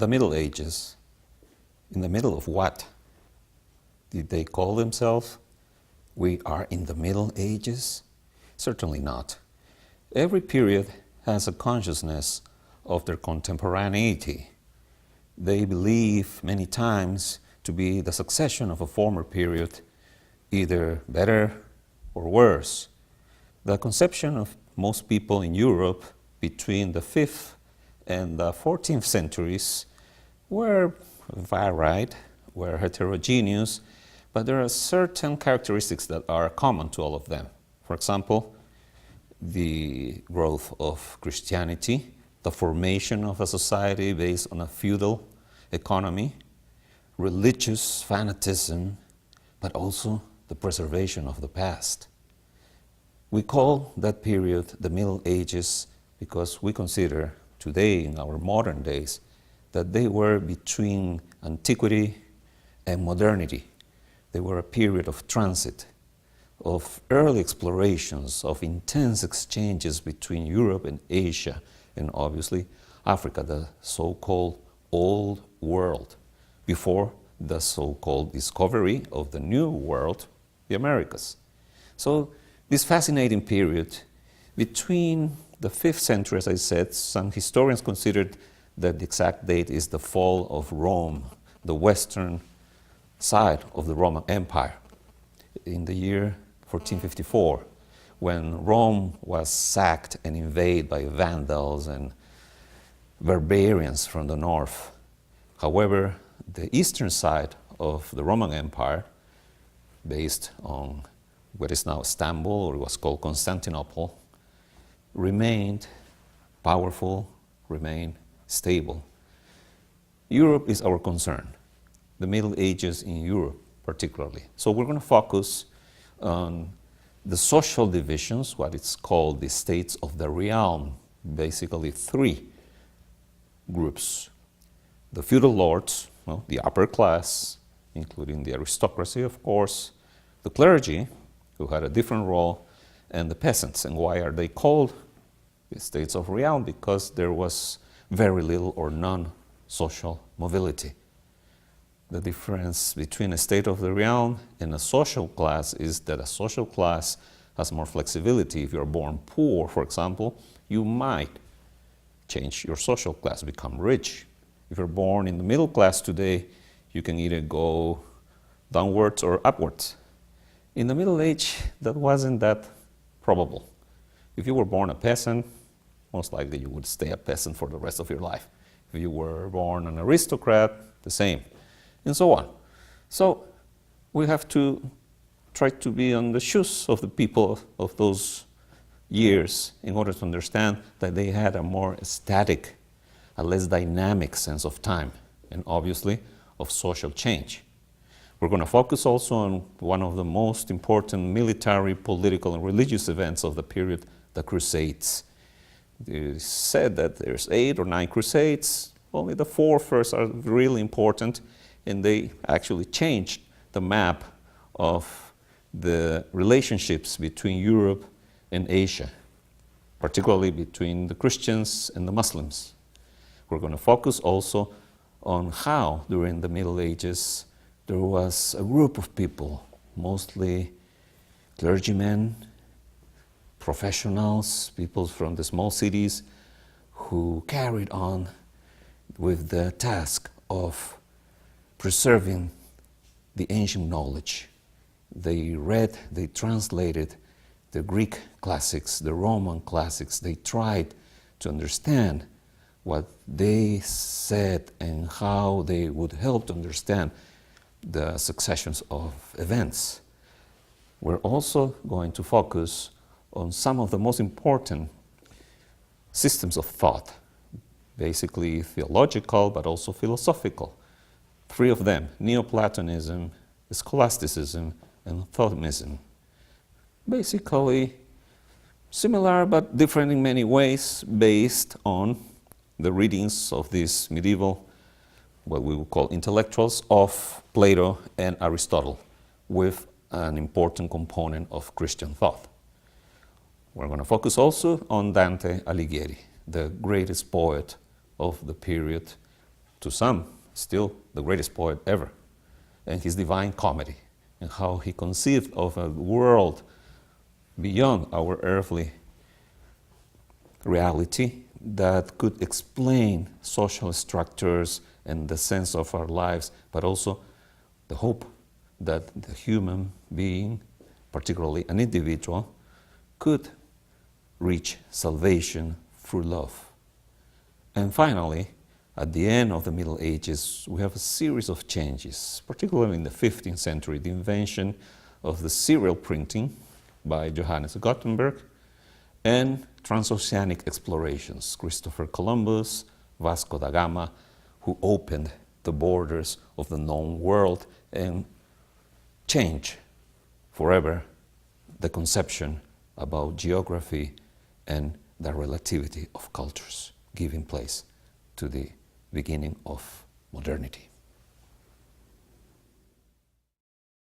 The Middle Ages. In the middle of what? Did they call themselves? We are in the Middle Ages? Certainly not. Every period has a consciousness of their contemporaneity. They believe many times to be the succession of a former period, either better or worse. The conception of most people in Europe between the 5th and the 14th centuries were varied, were heterogeneous, but there are certain characteristics that are common to all of them. For example, the growth of Christianity, the formation of a society based on a feudal economy, religious fanaticism, but also the preservation of the past. We call that period the Middle Ages because we consider today, in our modern days, that they were between antiquity and modernity. They were a period of transit, of early explorations, of intense exchanges between Europe and Asia, and obviously Africa, the so-called Old World, before the so-called discovery of the New World, the Americas. So this fascinating period between the 5th century, as I said, some historians considered that the exact date is the fall of Rome, the western side of the Roman Empire, in the year 1454, when Rome was sacked and invaded by Vandals and barbarians from the north. However, the eastern side of the Roman Empire, based on what is now Istanbul, or was called Constantinople, remained powerful, remained stable. Europe is our concern, the Middle Ages in Europe particularly. So we're going to focus on the social divisions, what it's called the states of the realm, basically 3 groups. The feudal lords, well, the upper class, including the aristocracy, of course, the clergy, who had a different role, and the peasants. And why are they called the states of realm? Because there was very little or none social mobility. The difference between a state of the realm and a social class is that a social class has more flexibility. If you're born poor, for example, you might change your social class, become rich. If you're born in the middle class today, you can either go downwards or upwards. In the Middle Age, that wasn't that probable. If you were born a peasant, most likely you would stay a peasant for the rest of your life. If you were born an aristocrat, the same, and so on. So we have to try to be on the shoes of the people of those years in order to understand that they had a more static, a less dynamic sense of time, and obviously of social change. We're going to focus also on one of the most important military, political, and religious events of the period, the Crusades. It said that there's 8 or 9 Crusades. Only the 4 first are really important, and they actually changed the map of the relationships between Europe and Asia, particularly between the Christians and the Muslims. We're going to focus also on how, during the Middle Ages, there was a group of people, mostly clergymen, professionals, people from the small cities, who carried on with the task of preserving the ancient knowledge. They read, they translated the Greek classics, the Roman classics. They tried to understand what they said and how they would help to understand the successions of events. We're also going to focus on some of the most important systems of thought, basically theological but also philosophical. 3 of them, Neoplatonism, Scholasticism, and Thomism. Basically similar but different in many ways, based on the readings of these medieval, what we would call intellectuals, of Plato and Aristotle, with an important component of Christian thought. We're going to focus also on Dante Alighieri, the greatest poet of the period, to some, still the greatest poet ever, and his Divine Comedy, and how he conceived of a world beyond our earthly reality that could explain social structures and the sense of our lives, but also the hope that the human being, particularly an individual, could reach salvation through love. And finally, at the end of the Middle Ages, we have a series of changes, particularly in the 15th century, the invention of the serial printing by Johannes Gutenberg, and transoceanic explorations, Christopher Columbus, Vasco da Gama, who opened the borders of the known world and changed forever the conception about geography and the relativity of cultures, giving place to the beginning of modernity.